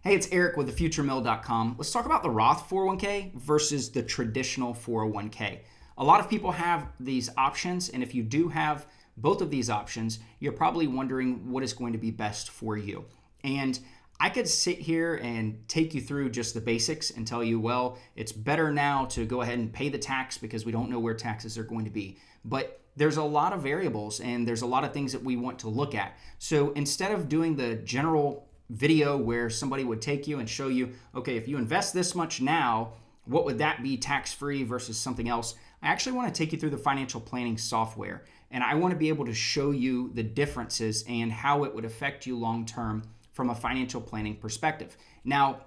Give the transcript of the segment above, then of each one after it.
Hey, it's Eric with thefuturemill.com. Let's talk about the Roth 401k versus the traditional 401k. A lot of people have these options, and if you do have both of these options, you're probably wondering what is going to be best for you. And I could sit here and take you through just the basics and tell you, well, it's better now to go ahead and pay the tax because we don't know where taxes are going to be. But there's a lot of variables and there's a lot of things that we want to look at. So instead of doing the general video where somebody would take you and show you, okay, if you invest this much now, what would that be tax-free versus something else? I actually want to take you through the financial planning software, and I want to be able to show you the differences and how it would affect you long-term from a financial planning perspective. Now,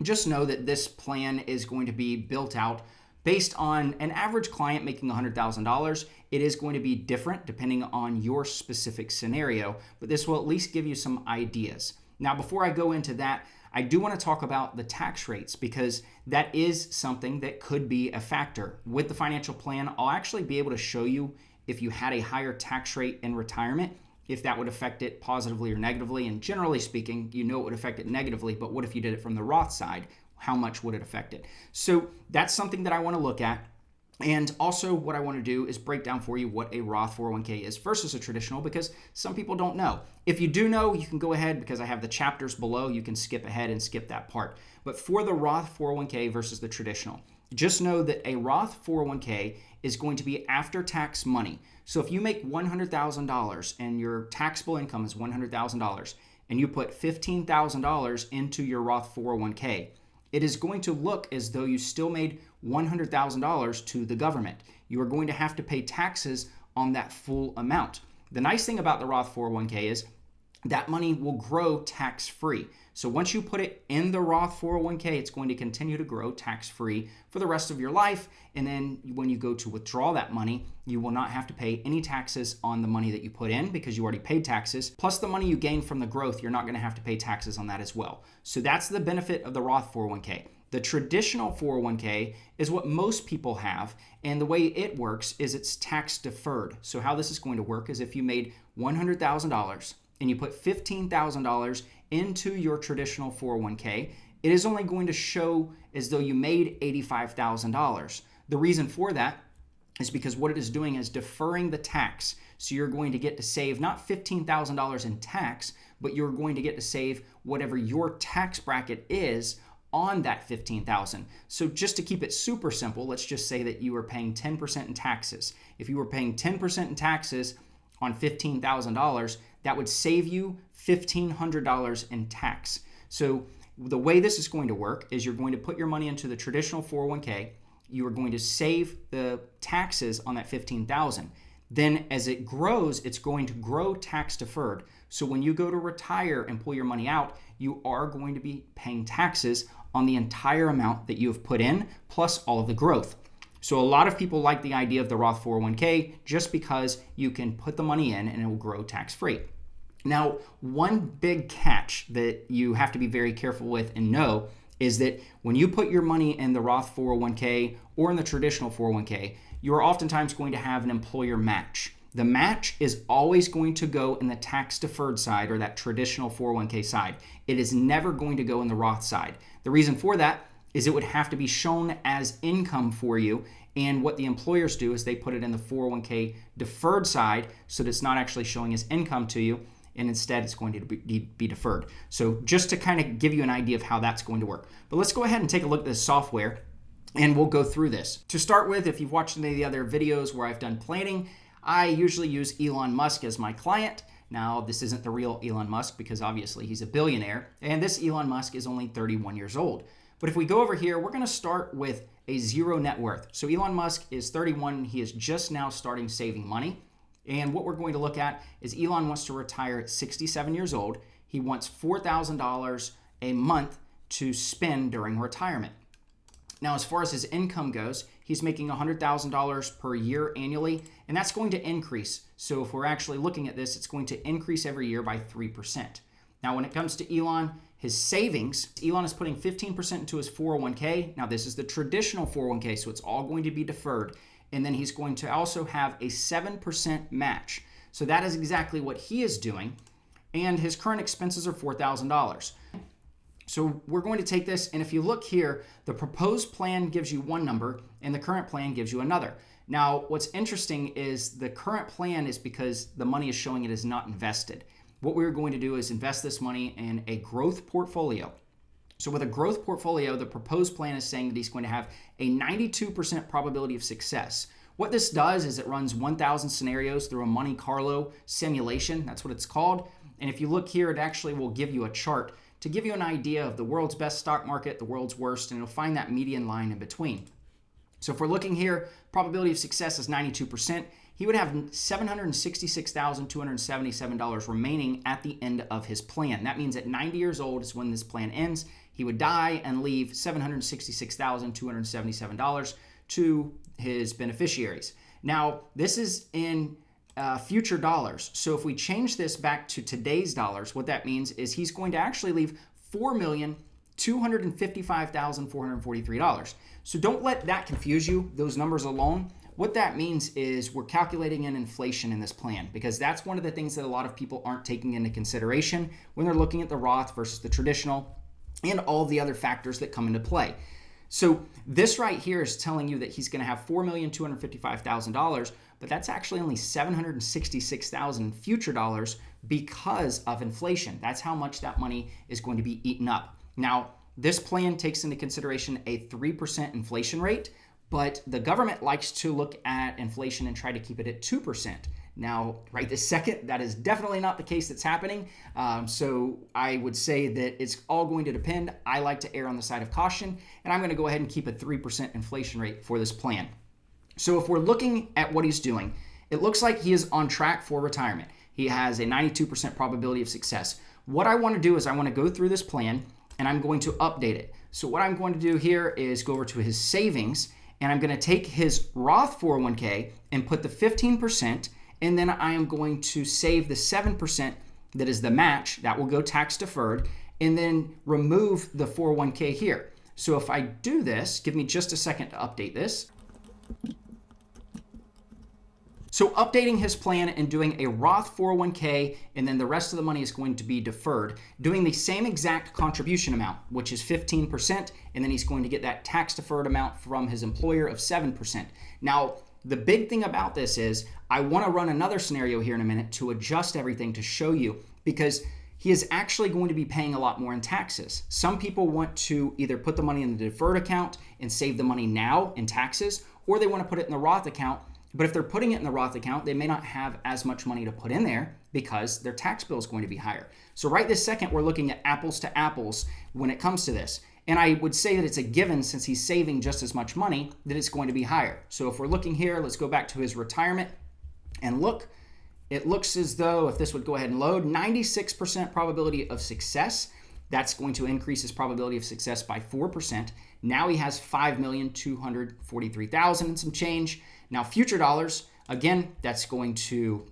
just know that this plan is going to be built out based on an average client making $100,000. It is going to be different depending on your specific scenario, but this will at least give you some ideas. Now, before I go into that, I do want to talk about the tax rates because that is something that could be a factor. With the financial plan, I'll actually be able to show you if you had a higher tax rate in retirement, if that would affect it positively or negatively. And generally speaking, you know it would affect it negatively, but what if you did it from the Roth side? How much would it affect it? So that's something that I want to look at. And also what I want to do is break down for you what a Roth 401k is versus a traditional, because some people don't know. If you do know, you can go ahead because I have the chapters below. You can skip ahead and skip that part. But for the Roth 401k versus the traditional, just know that a Roth 401k is going to be after-tax money. So if you make $100,000 and your taxable income is $100,000 and you put $15,000 into your Roth 401k, it is going to look as though you still made $100,000 to the government. You are going to have to pay taxes on that full amount. The nice thing about the Roth 401k is that money will grow tax-free. So once you put it in the Roth 401k, it's going to continue to grow tax-free for the rest of your life. And then when you go to withdraw that money, you will not have to pay any taxes on the money that you put in because you already paid taxes. Plus the money you gain from the growth, you're not going to have to pay taxes on that as well. So that's the benefit of the Roth 401k. The traditional 401k is what most people have, and the way it works is it's tax deferred. So how this is going to work is if you made $100,000 and you put $15,000 into your traditional 401k, it is only going to show as though you made $85,000. The reason for that is because what it is doing is deferring the tax. So you're going to get to save not $15,000 in tax, but you're going to get to save whatever your tax bracket is on that $15,000. So just to keep it super simple, let's just say that you were paying 10% in taxes. If you were paying 10% in taxes on $15,000, that would save you $1,500 in tax. So the way this is going to work is you're going to put your money into the traditional 401k. You are going to save the taxes on that $15,000. Then as it grows, it's going to grow tax deferred. So when you go to retire and pull your money out, you are going to be paying taxes on the entire amount that you have put in, plus all of the growth. So a lot of people like the idea of the Roth 401k just because you can put the money in and it will grow tax-free. Now, one big catch that you have to be very careful with and know is that when you put your money in the Roth 401k or in the traditional 401k, you are oftentimes going to have an employer match. The match is always going to go in the tax deferred side or that traditional 401k side. It is never going to go in the Roth side. The reason for that is it would have to be shown as income for you. And what the employers do is they put it in the 401k deferred side so that it's not actually showing as income to you. And instead it's going to be deferred. So just to kind of give you an idea of how that's going to work. But let's go ahead and take a look at this software and we'll go through this. To start with, if you've watched any of the other videos where I've done planning, I usually use Elon Musk as my client. Now, this isn't the real Elon Musk because obviously he's a billionaire, and this Elon Musk is only 31 years old. But if we go over here, we're going to start with a zero net worth. So Elon Musk is 31. He is just now starting saving money. And what we're going to look at is Elon wants to retire at 67 years old. He wants $4,000 a month to spend during retirement. Now, as far as his income goes, he's making $100,000 per year annually, and that's going to increase. So if we're actually looking at this, it's going to increase every year by 3%. Now, when it comes to Elon, his savings, Elon is putting 15% into his 401k. Now, this is the traditional 401k, so it's all going to be deferred. And then he's going to also have a 7% match. So that is exactly what he is doing. And his current expenses are $4,000. So we're going to take this, and if you look here, the proposed plan gives you one number and the current plan gives you another. Now, what's interesting is the current plan is because the money is showing it is not invested. What we're going to do is invest this money in a growth portfolio. So with a growth portfolio, the proposed plan is saying that he's going to have a 92% probability of success. What this does is it runs 1,000 scenarios through a Monte Carlo simulation. That's what it's called. And if you look here, it actually will give you a chart to give you an idea of the world's best stock market, the world's worst, and it'll find that median line in between. So if we're looking here, probability of success is 92%. He would have $766,277 remaining at the end of his plan. That means at 90 years old is when this plan ends. He would die and leave $766,277 to his beneficiaries. Now, this is in future dollars. So if we change this back to today's dollars, what that means is he's going to actually leave $4,255,443. So don't let that confuse you, those numbers alone. What that means is we're calculating in inflation in this plan, because that's one of the things that a lot of people aren't taking into consideration when they're looking at the Roth versus the traditional and all the other factors that come into play. So this right here is telling you that he's going to have $4,255,000, but that's actually only $766,000 in future dollars because of inflation. That's how much that money is going to be eaten up. Now, this plan takes into consideration a 3% inflation rate, but the government likes to look at inflation and try to keep it at 2%. Now, right this second, that is definitely not the case that's happening. So I would say that it's all going to depend. I like to err on the side of caution, and I'm going to go ahead and keep a 3% inflation rate for this plan. So if we're looking at what he's doing, it looks like he is on track for retirement. He has a 92% probability of success. What I want to do is I want to go through this plan, and I'm going to update it. So what I'm going to do here is go over to his savings, and I'm going to take his Roth 401k and put the 15%, and then I am going to save the 7% that is the match. That will go tax deferred, and then remove the 401k here. So if I do this, give me just a second to update this. So updating his plan and doing a Roth 401k, and then the rest of the money is going to be deferred, doing the same exact contribution amount, which is 15%, and then he's going to get that tax deferred amount from his employer of 7%. Now, the big thing about this is I want to run another scenario here in a minute to adjust everything to show you, because he is actually going to be paying a lot more in taxes. Some people want to either put the money in the deferred account and save the money now in taxes, or they want to put it in the Roth account. But if they're putting it in the Roth account, they may not have as much money to put in there because their tax bill is going to be higher. So right this second, we're looking at apples to apples when it comes to this. And I would say that it's a given, since he's saving just as much money, that it's going to be higher. So if we're looking here, let's go back to his retirement and look. It looks as though, if this would go ahead and load, 96% probability of success. That's going to increase his probability of success by 4%. Now he has $5,243,000 and some change. Now future dollars, again, that's going to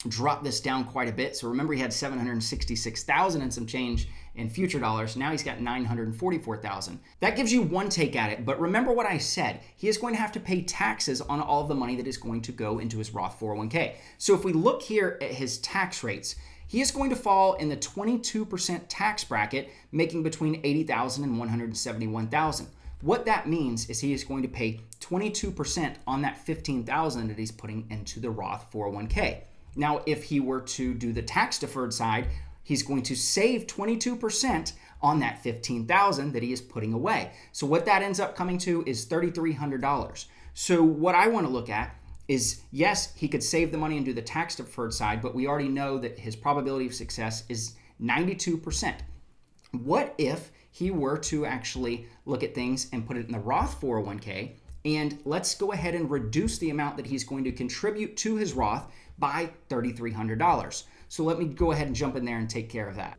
drop this down quite a bit. So remember, he had $766,000 and some change in future dollars. Now he's got $944,000. That gives you one take at it. But remember what I said, he is going to have to pay taxes on all of the money that is going to go into his Roth 401k. So if we look here at his tax rates, he is going to fall in the 22% tax bracket, making between $80,000 and $171,000. What that means is he is going to pay 22% on that $15,000 that he's putting into the Roth 401k. Now, if he were to do the tax deferred side, he's going to save 22% on that $15,000 that he is putting away. So what that ends up coming to is $3,300. So what I want to look at is, yes, he could save the money and do the tax deferred side, but we already know that his probability of success is 92%. What if he were to actually look at things and put it in the Roth 401k, and let's go ahead and reduce the amount that he's going to contribute to his Roth by $3,300. So let me go ahead and jump in there and take care of that.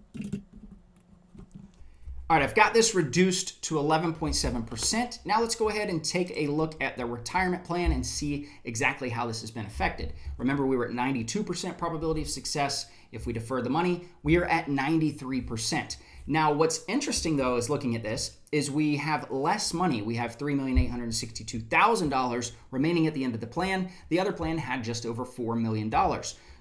All right, I've got this reduced to 11.7%. Now let's go ahead and take a look at the retirement plan and see exactly how this has been affected. Remember, we were at 92% probability of success. If we defer the money, we are at 93%. Now, what's interesting, though, is looking at this, is we have less money. We have $3,862,000 remaining at the end of the plan. The other plan had just over $4 million.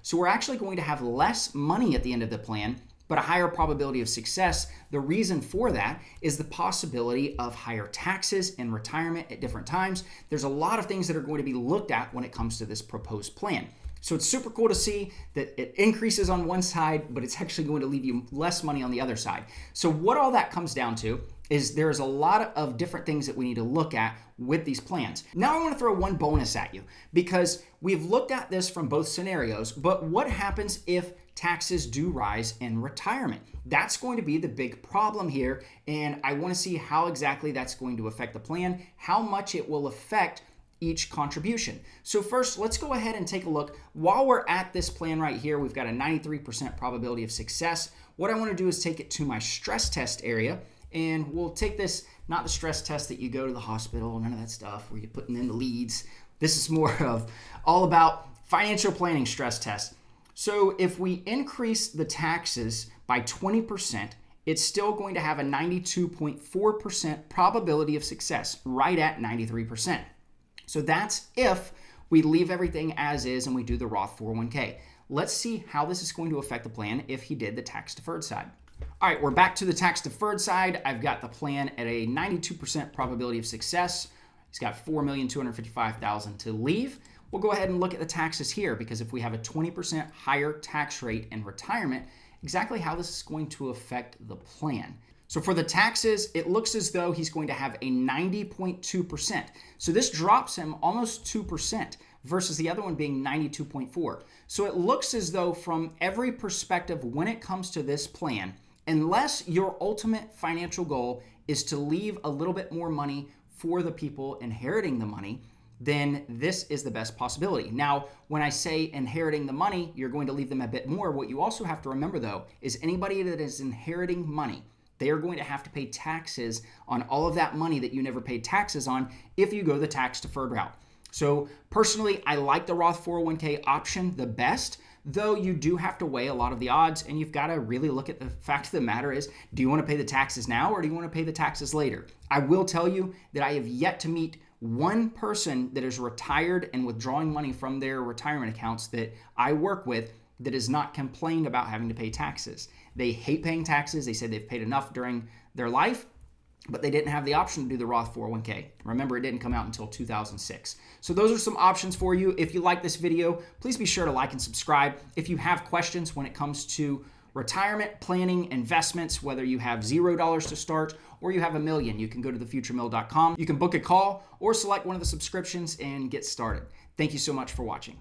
So we're actually going to have less money at the end of the plan, but a higher probability of success. The reason for that is the possibility of higher taxes in retirement at different times. There's a lot of things that are going to be looked at when it comes to this proposed plan. So it's super cool to see that it increases on one side, but it's actually going to leave you less money on the other side. So what all that comes down to is there's a lot of different things that we need to look at with these plans. Now I want to throw one bonus at you because we've looked at this from both scenarios, but what happens if taxes do rise in retirement? That's going to be the big problem here, and I want to see how exactly that's going to affect the plan, how much it will affect each contribution. So first, let's go ahead and take a look. While we're at this plan right here, we've got a 93% probability of success. What I want to do is take it to my stress test area, and we'll take this, not the stress test that you go to the hospital, none of that stuff where you're putting in the leads. This is more of all about financial planning stress test. So if we increase the taxes by 20%, it's still going to have a 92.4% probability of success, right at 93%. So that's if we leave everything as is and we do the Roth 401k. Let's see how this is going to affect the plan if he did the tax deferred side. All right, we're back to the tax deferred side. I've got the plan at a 92% probability of success. He's got $4,255,000 to leave. We'll go ahead and look at the taxes here because if we have a 20% higher tax rate in retirement, exactly how this is going to affect the plan. So for the taxes, it looks as though he's going to have a 90.2%. So this drops him almost 2% versus the other one being 92.4. So it looks as though from every perspective when it comes to this plan, unless your ultimate financial goal is to leave a little bit more money for the people inheriting the money, then this is the best possibility. Now, when I say inheriting the money, you're going to leave them a bit more. What you also have to remember though, is anybody that is inheriting money, they are going to have to pay taxes on all of that money that you never paid taxes on if you go the tax deferred route. So personally, I like the Roth 401k option the best, though you do have to weigh a lot of the odds and you've got to really look at the fact of the matter is, do you want to pay the taxes now or do you want to pay the taxes later? I will tell you that I have yet to meet one person that is retired and withdrawing money from their retirement accounts that I work with that has not complained about having to pay taxes. They hate paying taxes. They say they've paid enough during their life, but they didn't have the option to do the Roth 401k. Remember, it didn't come out until 2006. So those are some options for you. If you like this video, please be sure to like and subscribe. If you have questions when it comes to retirement planning, investments, whether you have $0 to start or you have $1 million, you can go to thefuturemill.com. You can book a call or select one of the subscriptions and get started. Thank you so much for watching.